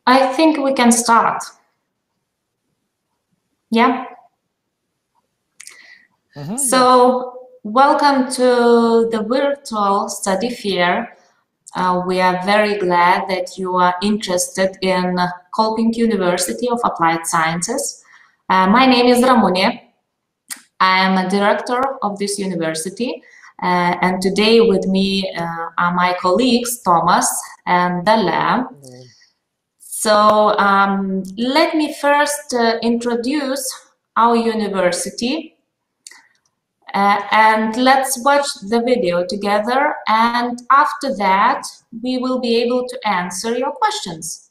I think we can start. Yeah. So, welcome to the virtual study fair. We are very glad that you are interested in Kolping University of Applied Sciences. My name is Ramune. I am a director of this university, and today with me are my colleagues Thomas and Dalia. So let me first introduce our university, and let's watch the video together, and after that we will be able to answer your questions.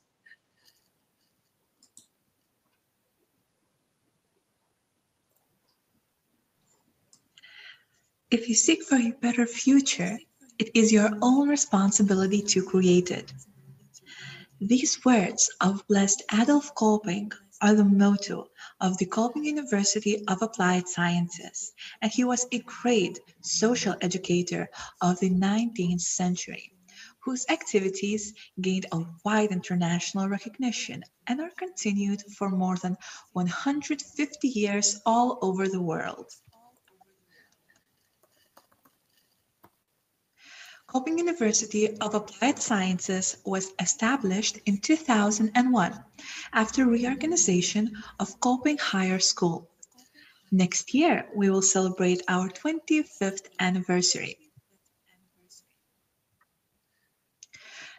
If you seek for a better future, it is your own responsibility to create it. These words of blessed Adolph Kolping are the motto of the Kolping University of Applied Sciences, and he was a great social educator of the 19th century, whose activities gained a wide international recognition and are continued for more than 150 years all over the world. Kolping University of Applied Sciences was established in 2001 after reorganization of Kolping Higher School. Next year, we will celebrate our 25th anniversary.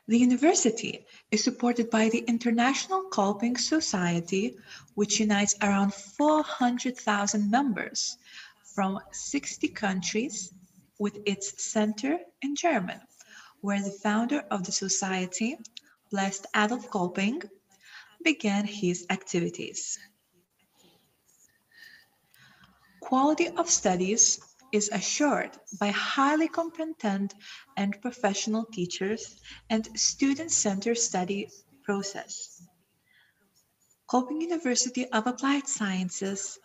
The university is supported by the International Kolping Society, which unites around 400,000 members from 60 countries, with its center in Germany, where the founder of the society, blessed Adolph Kolping, began his activities. Quality of studies is assured by highly competent and professional teachers and student-centered study process. Kolping University of Applied Sciences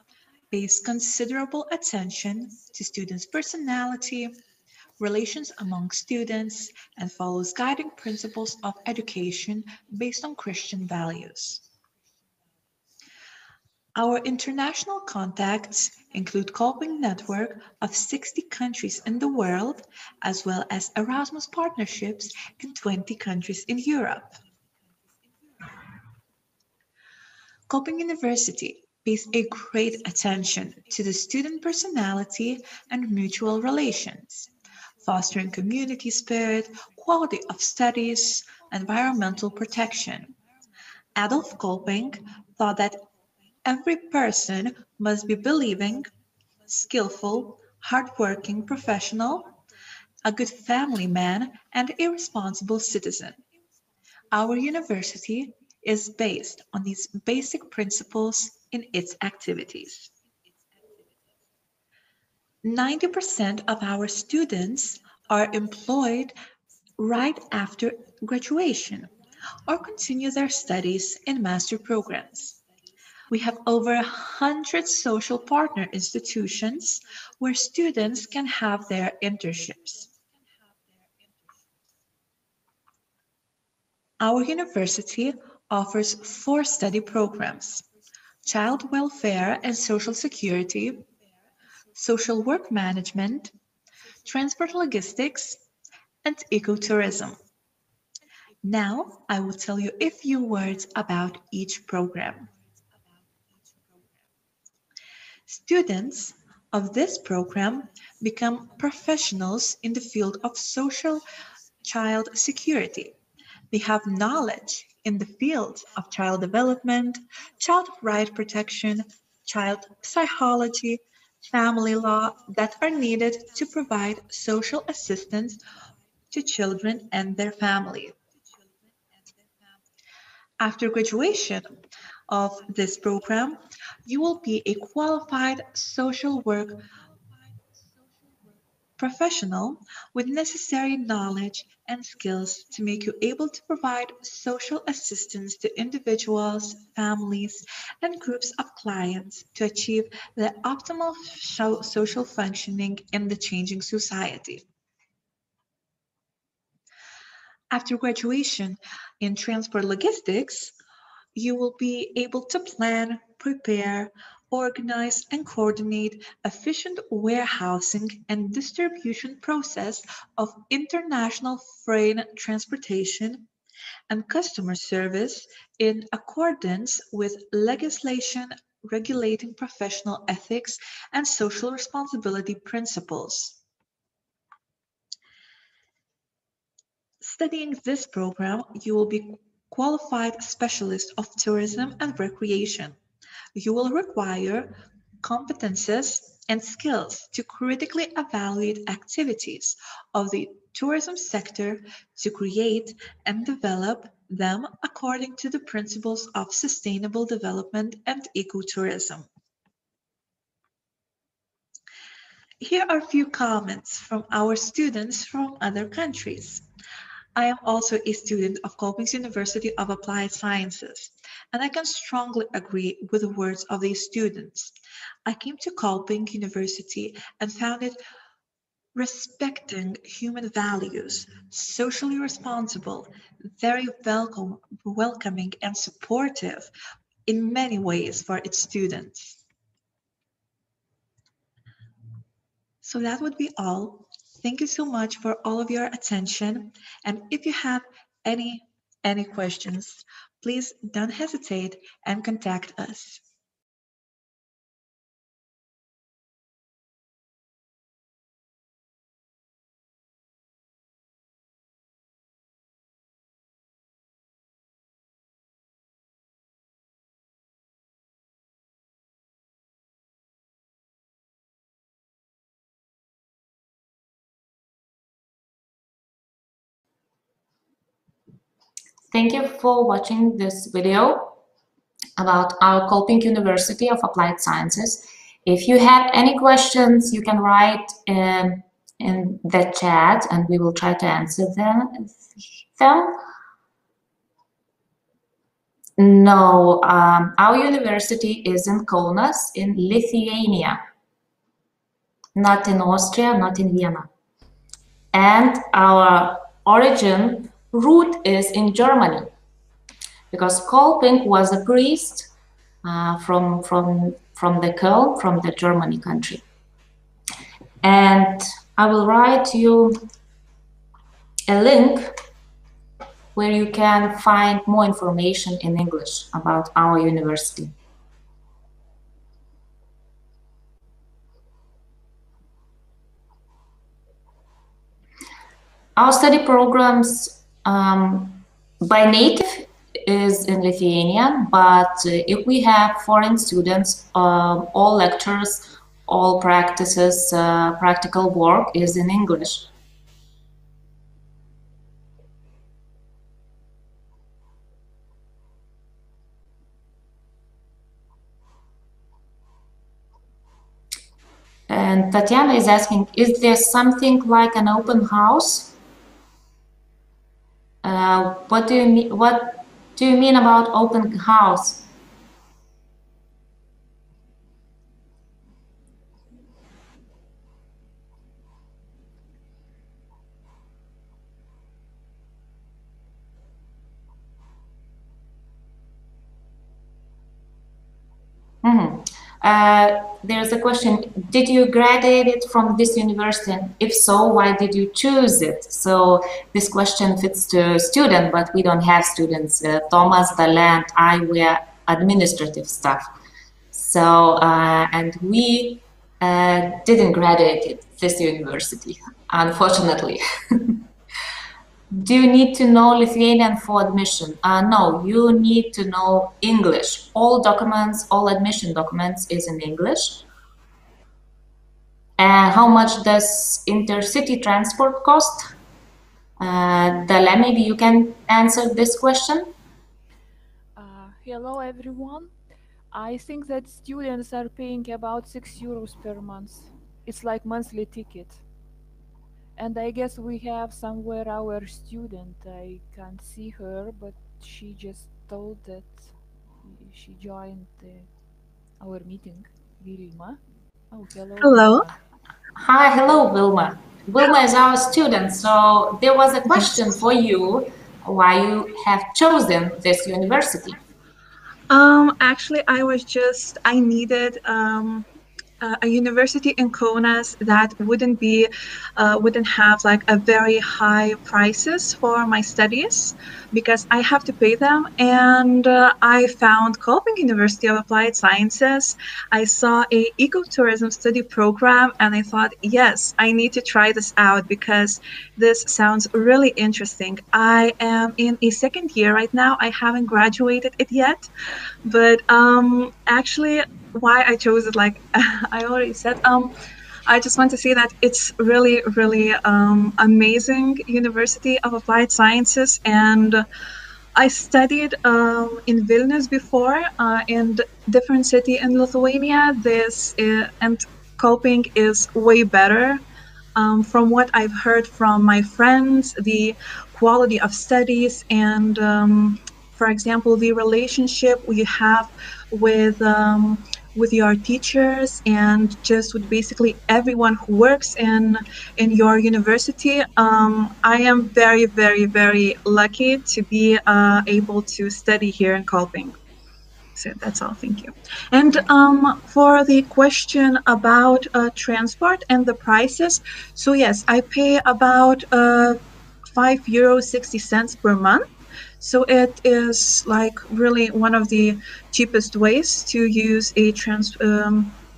pays considerable attention to students' personality, relations among students, and follows guiding principles of education based on Christian values. Our international contacts include Kolping network of 60 countries in the world, as well as Erasmus partnerships in 20 countries in Europe. Kolping University pays a great attention to the student personality and mutual relations, fostering community spirit, quality of studies, environmental protection. Adolph Kolping thought that every person must be believing, skillful, hardworking professional, a good family man, and a responsible citizen. Our university is based on these basic principles in its activities. 90% of our students are employed right after graduation or continue their studies in master programs. We have over 100 social partner institutions where students can have their internships. Our university offers 4 study programs: child welfare and social security, social work management, transport logistics, and ecotourism. Now, I will tell you a few words about each program. Students of this program become professionals in the field of social child security. They have knowledge in the fields of child development, child right protection, child psychology, family law that are needed to provide social assistance to children and their family. After graduation of this program, you will be a qualified social work professional with necessary knowledge and skills to make you able to provide social assistance to individuals, families, and groups of clients to achieve the optimal social functioning in the changing society. After graduation in transport logistics, You will be able to plan, prepare, organize, and coordinate efficient warehousing and distribution process of international freight transportation and customer service in accordance with legislation regulating professional ethics and social responsibility principles. Studying this program, you will be qualified specialist of tourism and recreation. You will require competences and skills to critically evaluate activities of the tourism sector to create and develop them according to the principles of sustainable development and ecotourism. Here are a few comments from our students from other countries. I am also a student of Kolping University of Applied Sciences, and I can strongly agree with the words of these students. I came to Kolping University and found it respecting human values, socially responsible, very welcoming and supportive in many ways for its students. So that would be all. Thank you so much for all of your attention. And if you have any questions, please don't hesitate and contact us. Thank you for watching this video about our Kolping University of Applied Sciences. If you have any questions, you can write in the chat and we will try to answer them. No, our university is in Kaunas in Lithuania, not in Austria, not in Vienna. And our origin root is in Germany, because Kolping was a priest from the Köln, from the Germany country. And I will write you a link where you can find more information in English about our university. Our study programs by native is in Lithuanian, but if we have foreign students, all lectures, all practices, practical work is in English. And Tatiana is asking, is there something like an open house? What do you mean? What do you mean about open house? There's a question, did you graduate from this university? And if so, why did you choose it? So this question fits to student, but we don't have students. Thomas, Dalia, and I were administrative staff. So, and we didn't graduate at this university, unfortunately. Do you need to know Lithuanian for admission? No, you need to know English. All documents, all admission documents is in English. And how much does intercity transport cost? Dalia, maybe you can answer this question. Hello everyone. I think that students are paying about 6 euros per month. It's like monthly ticket. And I guess we have somewhere our student. I can't see her, but she just told that she joined our meeting. Vilma. Oh, hello. Hello. Vilma. Hi, hello, Vilma. Vilma is our student. So there was a question for you, why you have chosen this university. Actually, I needed a university in Kaunas that wouldn't have like a very high prices for my studies because I have to pay them. And I found Kolping University of Applied Sciences. I saw a ecotourism study program, and I thought, yes, I need to try this out because this sounds really interesting. I am in a second year right now. I haven't graduated it yet, but actually, why I chose it, like I already said, I just want to say that it's really, really amazing University of Applied Sciences, and I studied in Vilnius before, in different city in Lithuania. And Kolping is way better. From what I've heard from my friends, the quality of studies and, for example, the relationship you have with your teachers and just with basically everyone who works in your university. I am very, very, very lucky to be able to study here in Kolping. So that's all. Thank you. And for the question about transport and the prices, so yes, I pay about €5.60 per month. So it is like really one of the cheapest ways to use a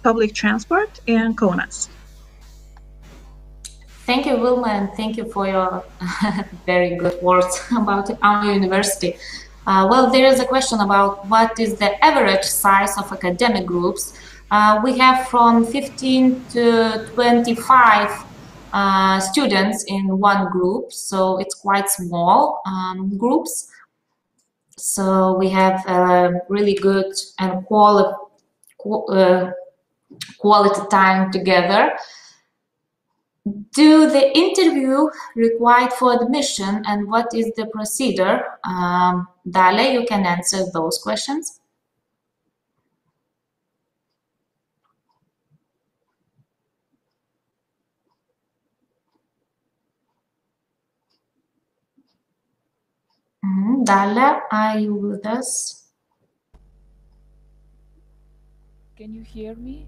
public transport in Kaunas. Thank you, Wilma, and thank you for your very good words about our university. Well, there is a question about what is the average size of academic groups. We have from 15 to 25 students in one group, so it's quite small groups. So we have really good and quality time together. Do the interview required for admission, and what is the procedure? Dalia, you can answer those questions. Dalia, are you with us? Can you hear me?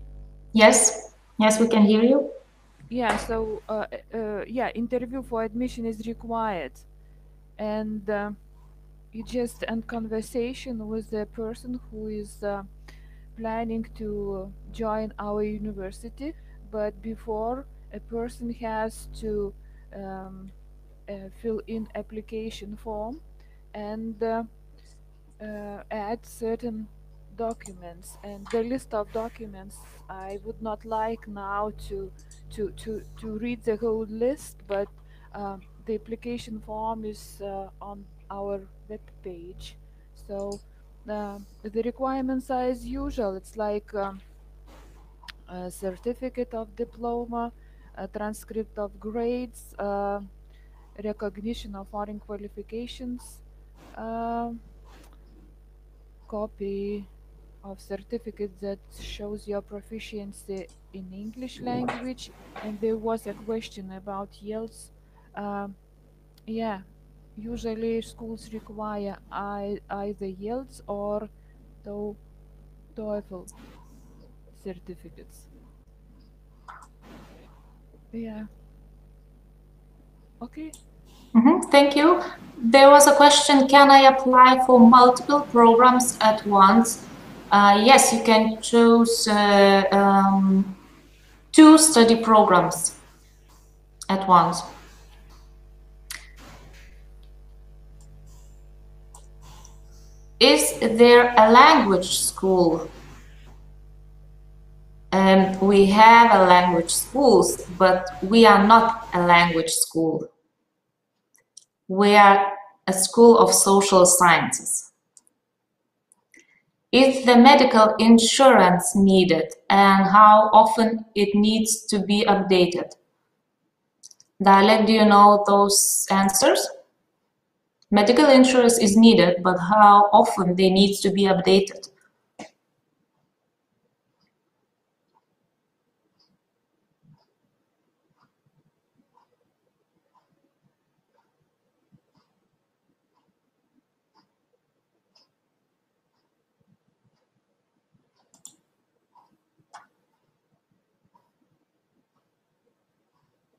Yes, yes, we can hear you. Yeah, so yeah, interview for admission is required, and you just end conversation with the person who is planning to join our university. But before, a person has to fill in application form and add certain documents, and the list of documents, I would not like now to read the whole list, but the application form is on our web page. So the requirements are as usual. It's like a certificate of diploma, a transcript of grades, recognition of foreign qualifications, copy of certificate that shows your proficiency in English language. And there was a question about IELTS. Yeah, usually schools require either IELTS or TOEFL certificates. Yeah. Okay. Thank you. There was a question, can I apply for multiple programs at once? Yes, you can choose 2 study programs at once. Is there a language school? We have a language schools, but we are not a language school. We are a school of social sciences. Is the medical insurance needed, and how often it needs to be updated? Dalia, do you know those answers? Medical insurance is needed, but how often they need to be updated?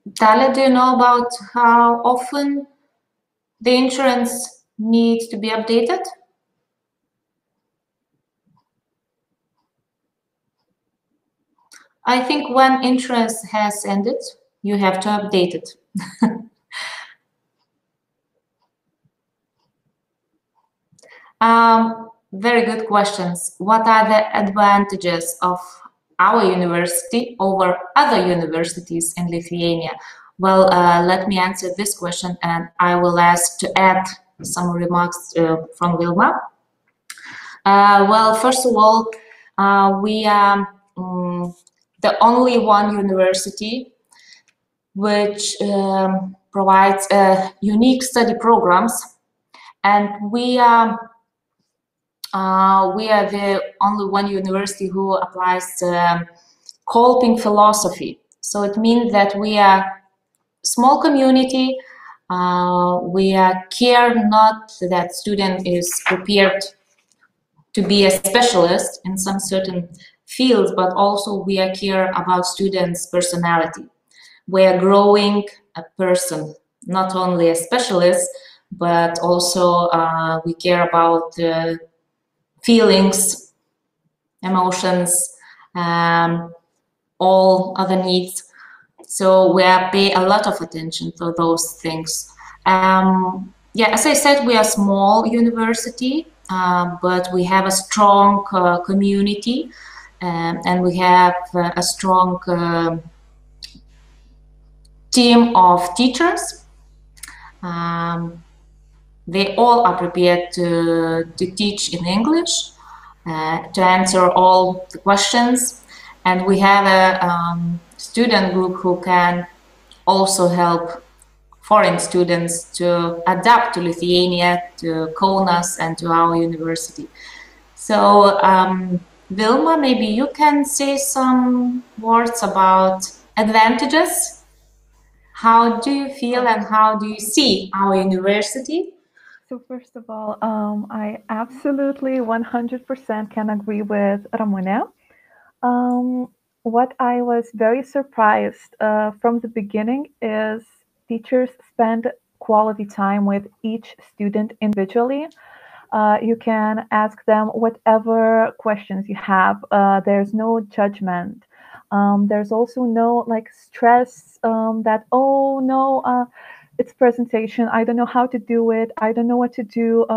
Dalia, do you know about how often the insurance needs to be updated? I think when insurance has ended, you have to update it. Very good questions. What are the advantages of our university over other universities in Lithuania? Well, let me answer this question, and I will ask to add some remarks from Vilma. Well, first of all, we are the only one university which provides unique study programs, and we are the only one university who applies Kolping philosophy. So it means that we are small community. We care not that student is prepared to be a specialist in some certain fields, but also we care about students' personality. We are growing a person, not only a specialist, but also we care about feelings, emotions, all other needs. So we pay a lot of attention to those things. Yeah, as I said, we are a small university, but we have a strong community, and we have a strong team of teachers. They all are prepared to teach in English, to answer all the questions. And we have a student group who can also help foreign students to adapt to Lithuania, to Kaunas, and to our university. So, Vilma, maybe you can say some words about advantages. How do you feel and how do you see our university? So first of all, I absolutely 100% can agree with Ramona. What I was very surprised from the beginning is teachers spend quality time with each student individually. You can ask them whatever questions you have. There's no judgment. There's also no like stress that, oh no, it's presentation. I don't know how to do it. I don't know what to do.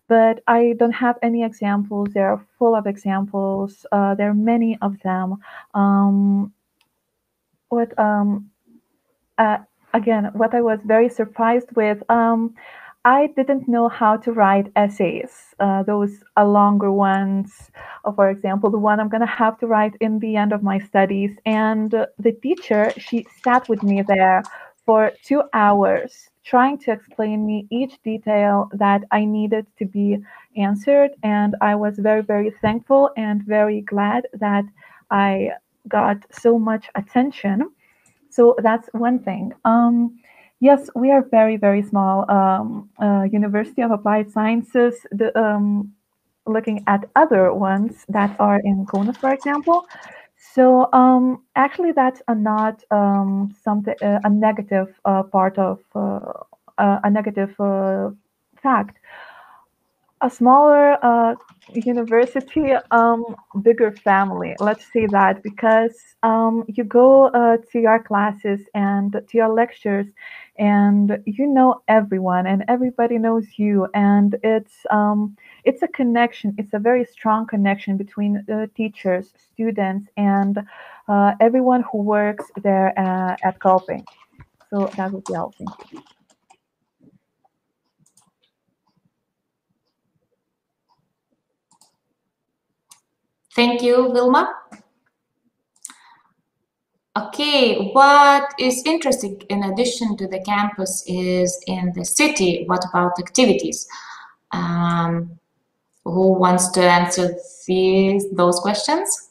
But I don't have any examples. They're full of examples. There are many of them. What again? What I was very surprised with. I didn't know how to write essays, those longer ones. For example, the one I'm going to have to write in the end of my studies. And the teacher, she sat with me there for 2 hours trying to explain me each detail that I needed to be answered. And I was very, very thankful and very glad that I got so much attention. So that's one thing. Yes, we are very, very small. University of Applied Sciences, looking at other ones that are in Kaunas, for example. So actually, that's not something a negative part of a negative fact. A smaller university, bigger family. Let's say that because you go to your classes and to your lectures, and you know everyone, and everybody knows you, and it's a connection. It's a very strong connection between teachers, students, and everyone who works there at Kolping. So that would be all. Thank you. Thank you, Vilma. Okay, what is interesting in addition to the campus is in the city. What about activities? Who wants to answer those questions?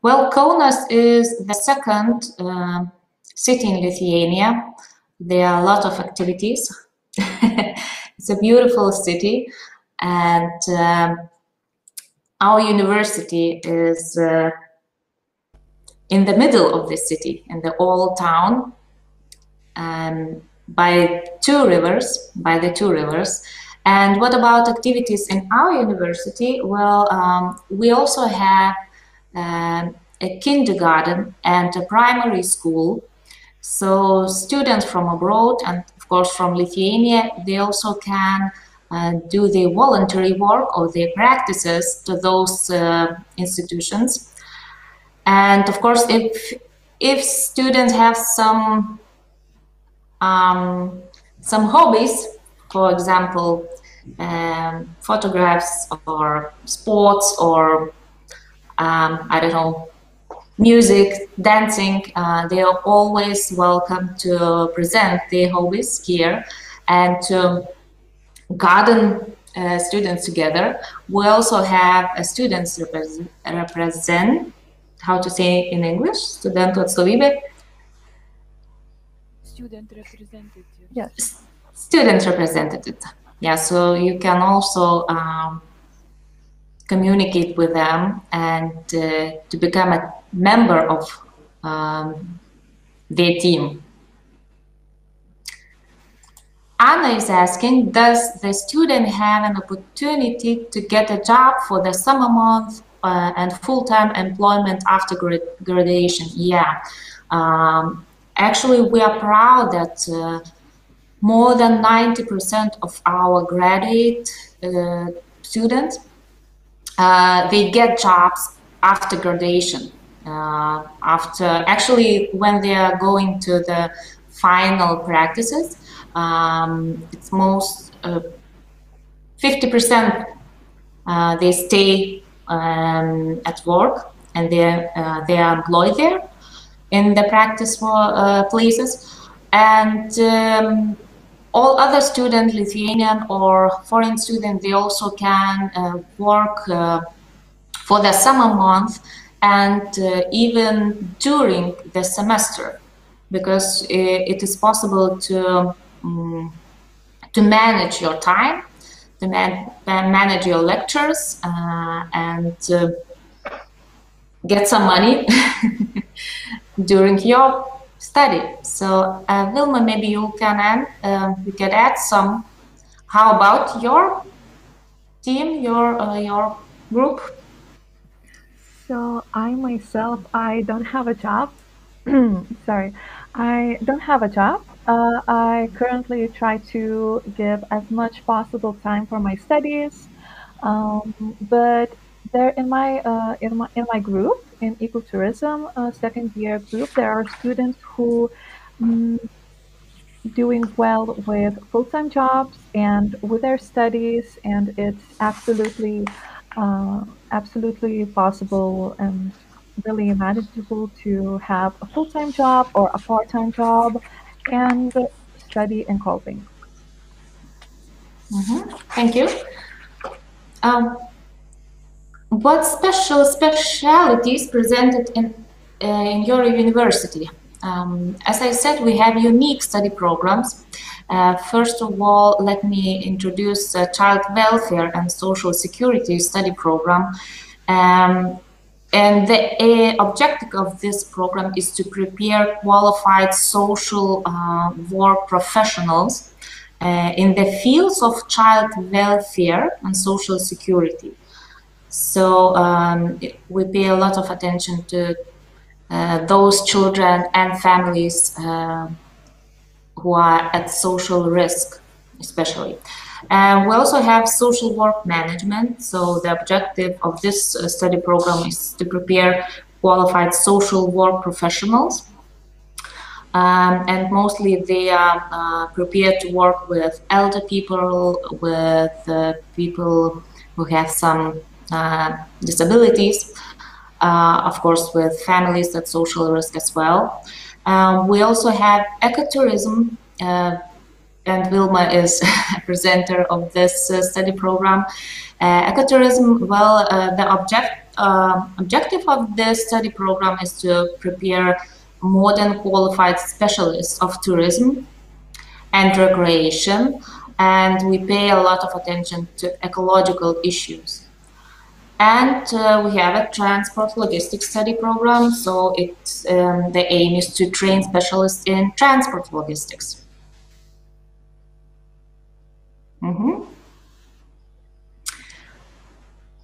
Well, Kaunas is the second city in Lithuania. There are a lot of activities. It's a beautiful city. And our university is in the middle of the city, in the old town, by the two rivers. And what about activities in our university? Well, we also have a kindergarten and a primary school. So students from abroad and of course from Lithuania, they also can do their voluntary work or their practices to those institutions. And of course, if students have some hobbies, for example, photographs or sports or I don't know, music, dancing, they are always welcome to present their hobbies here and to garden students together. We also have a students represent, how to say in English, studentų atstovybė. Student representative. Yes. Student representative. Yeah, so you can also communicate with them and to become a member of their team. Anna is asking, does the student have an opportunity to get a job for the summer month and full-time employment after graduation? Yeah. Actually, we are proud that more than 90% of our graduate students, they get jobs after graduation. Actually, when they are going to the final practices, it's most 50% they stay at work and they are employed there in the practice places, and all other students, Lithuanian or foreign students, they also can work for the summer month and even during the semester, because it is possible to manage your time, to manage your lectures, and get some money during your study. So Vilma, maybe you can add some. How about your team, your group? So I myself, I don't have a job. Sorry, I don't have a job. I currently try to give as much possible time for my studies, but there in my group in ecotourism second year group, there are students who doing well with full-time jobs and with their studies, and it's absolutely possible and really manageable to have a full-time job or a part-time job and study in Kolping. Thank you. What specialities presented in your university? As I said, we have unique study programs. First of all, let me introduce Child Welfare and Social Security study program. And the objective of this program is to prepare qualified social work professionals in the fields of child welfare and social security. So we pay a lot of attention to those children and families who are at social risk, especially. And we also have social work management. So the objective of this study program is to prepare qualified social work professionals. And mostly they are prepared to work with elder people, with people who have some disabilities, of course, with families at social risk as well. We also have ecotourism, and Vilma is a presenter of this study program. Ecotourism, well, the objective of this study program is to prepare modern qualified specialists of tourism and recreation. and we pay a lot of attention to ecological issues. And we have a transport logistics study program, so the aim is to train specialists in transport logistics.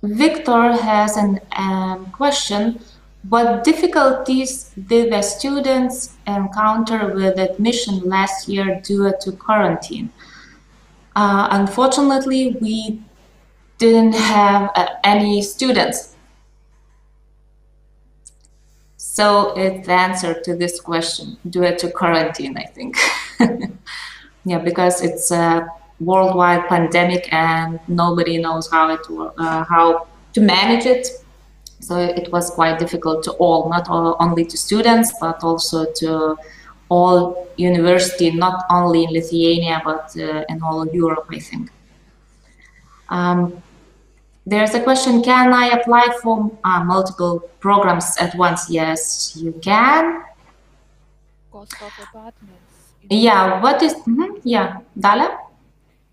Victor has a question. What difficulties did the students encounter with admission last year due to quarantine? Unfortunately, we didn't have any students. So it's the answer to this question, due to quarantine, I think. Yeah, because it's a worldwide pandemic and nobody knows how to manage it. So it was quite difficult to all, not only to students, but also to all university, not only in Lithuania, but in all Europe, I think. There's a question, can I apply for multiple programs at once? Yes, you can. Cost of apartments. Yeah, what is, yeah, Dalia?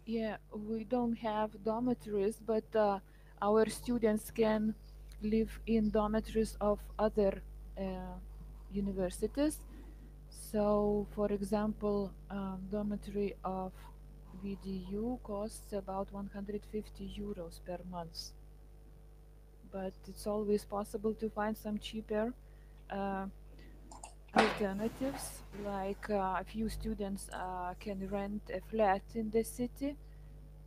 Yeah, we don't have dormitories, but our students can live in dormitories of other universities. So, for example, dormitory of VDU costs about 150 euros per month. But it's always possible to find some cheaper alternatives, like a few students can rent a flat in the city.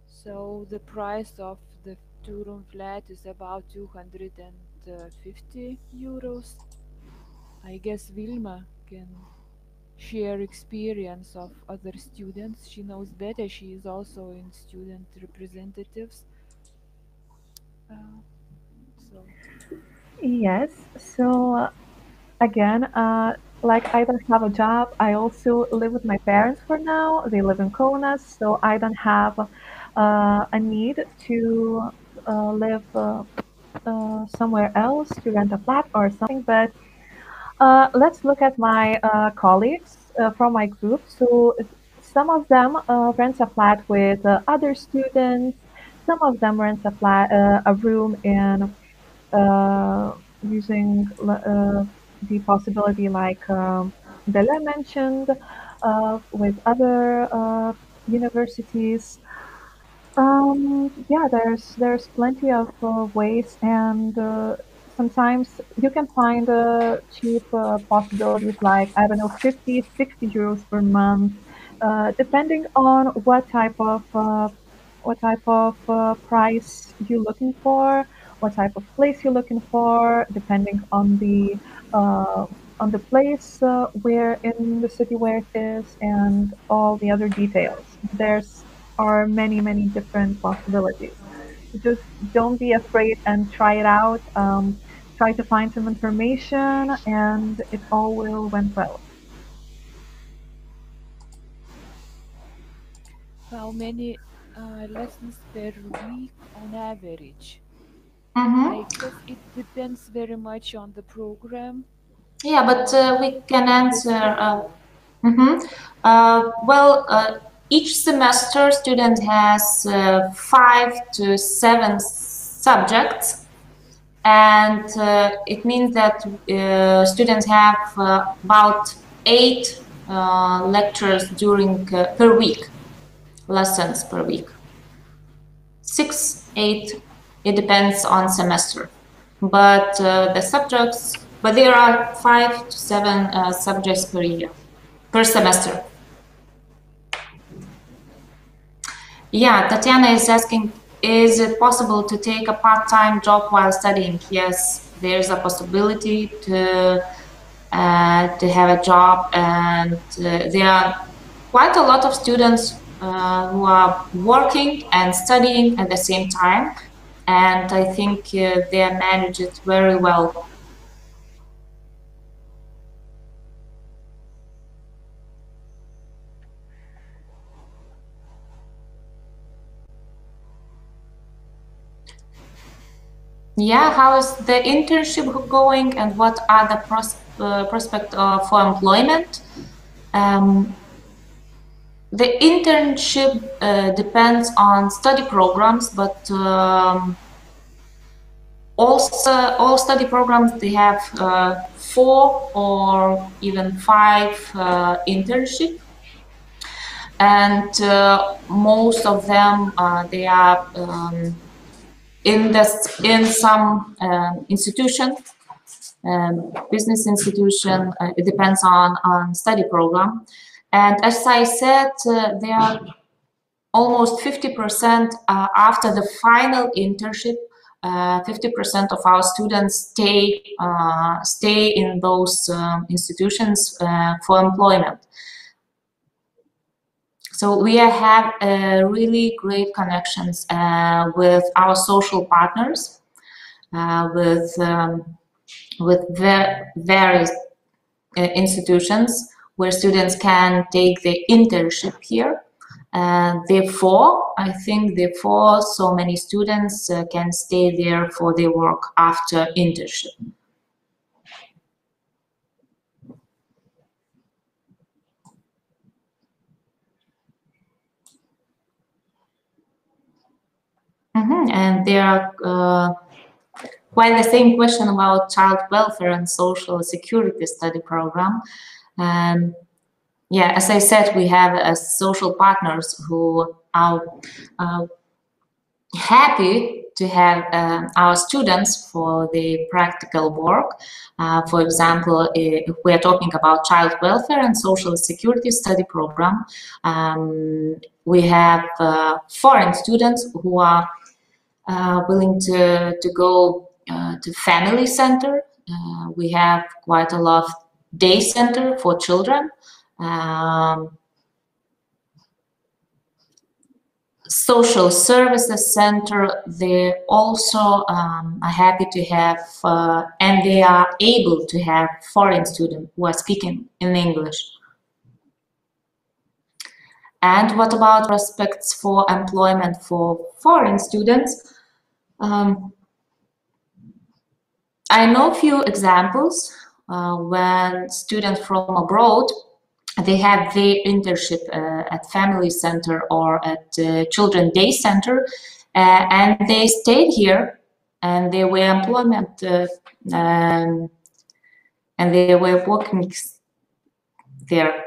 So the price of the two-room flat is about 250 euros. I guess Vilma can share experience of other students. She knows better. She is also in student representatives. Yes. So again, like I don't have a job. I also live with my parents for now. They live in Kaunas, so I don't have a need to live somewhere else to rent a flat or something. But let's look at my colleagues from my group. So some of them rent a flat with other students. Some of them rent a flat, a room in using the possibility like Bella mentioned with other universities. Yeah, there's plenty of ways, and sometimes you can find cheap possibilities like I don't know 50, 60 euros per month, depending on what type of price you're looking for, what type of place you're looking for, depending on the place where in the city where it is, and all the other details. There's are many different possibilities. So just don't be afraid and try it out. Try to find some information, and it all will went well. How many lessons per week on average? Mm-hmm. I guess it depends very much on the program. Yeah, but we can answer. Each semester student has 5 to 7 subjects, and it means that students have about 8 lectures during per week, lessons per week. 6, 8, it depends on semester. But there are 5 to 7 subjects per year, per semester. Yeah, Tatiana is asking, is it possible to take a part-time job while studying? Yes, there's a possibility to have a job, and there are quite a lot of students who are working and studying at the same time, and I think they manage it very well. Yeah, how is the internship going, and what are the prospects for employment? The internship depends on study programs, but all study programs, they have 4 or even 5 internship, and most of them they are in some institution, business institution. It depends on study program, and as I said, there are almost 50% after the final internship. 50% of our students stay in those institutions for employment. So we have really great connections with our social partners, with various institutions where students can take the internship here. Therefore, I think so many students can stay there for their work after internship. And there are quite the same question about child welfare and social security study program. Yeah, as I said, we have social partners who are happy to have our students for the practical work. For example, if we are talking about child welfare and social security study program, we have foreign students who are willing to go to family center. We have quite a lot of day center for children. Social services center, they also are happy to have and they are able to have foreign students who are speaking in English. And what about prospects for employment for foreign students? I know a few examples when students from abroad, they have their internship at family center or at children day center, and they stayed here and they were employment and they were working there.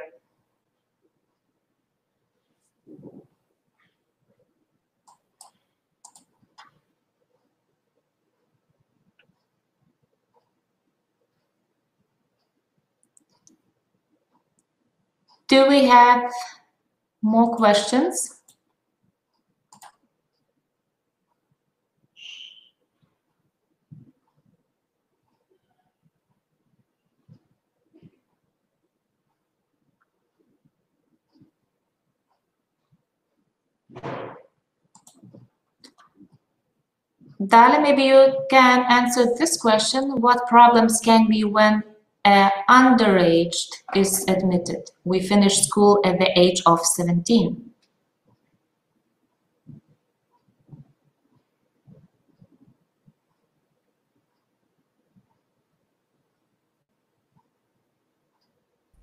Do we have more questions? Dale, maybe you can answer this question. What problems can be when underage is admitted? We finish school at the age of 17.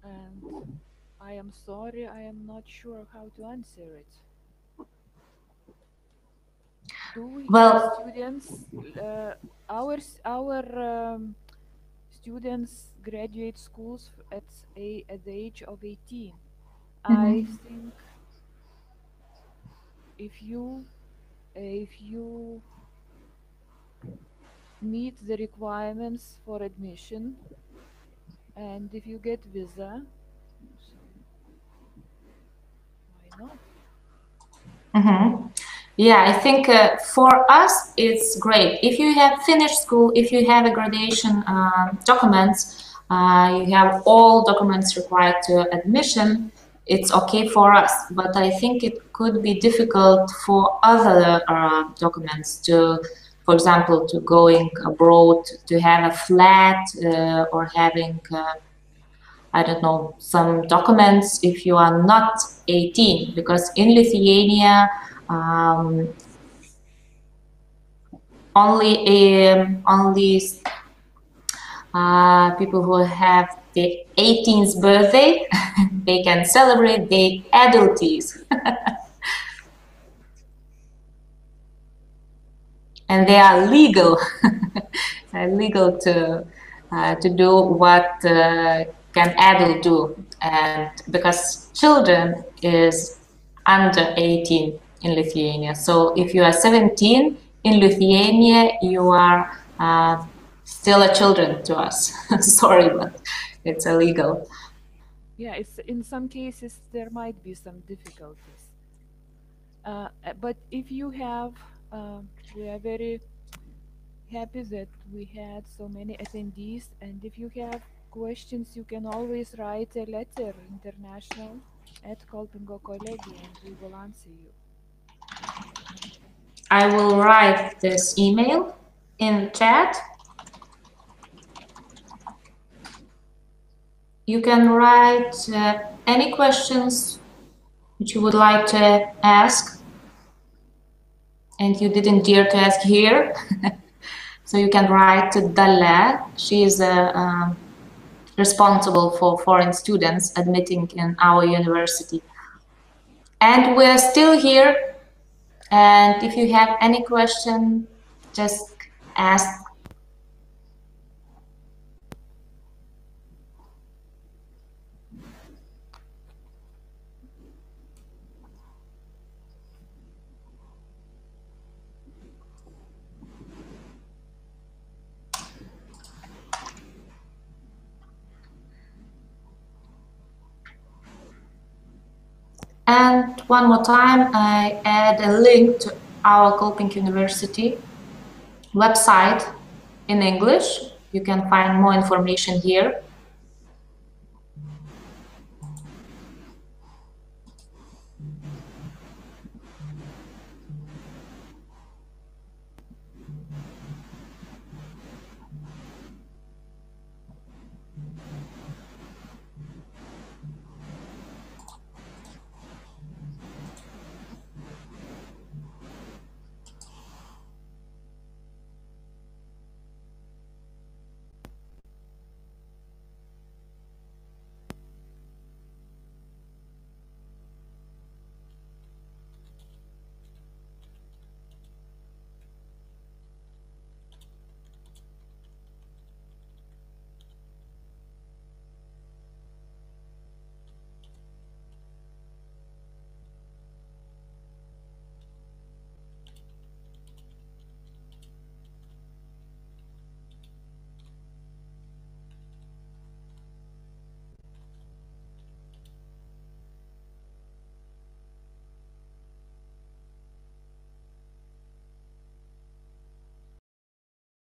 And I am sorry, I am not sure how to answer it. Do we have students? Our students graduate schools at the age of 18. I think if you meet the requirements for admission and if you get visa, why not? Yeah, I think for us it's great. If you have finished school, if you have a graduation documents, you have all documents required to admission, it's okay for us. But I think it could be difficult for other documents to, for example, to going abroad, to have a flat or having I don't know, some documents if you are not 18, because in Lithuania, only people who have the 18th birthday they can celebrate their adulties. And they are legal, legal to do what can adult do, and because children is under 18 in Lithuania. So if you are 17 in Lithuania, you are still a children to us. Sorry, but it's illegal. Yeah, it's in some cases there might be some difficulties. But if you have, we are very happy that we had so many attendees, and if you have questions, you can always write a letter international@kolpingo.kolegi and we will answer you. I will write this email in chat. You can write any questions which you would like to ask and you didn't dare to ask here. So you can write to Dalia. She is responsible for foreign students admitting in our university. And we're still here. And if you have any question, just ask. And one more time, I add a link to our Kolping University website in English. You can find more information here.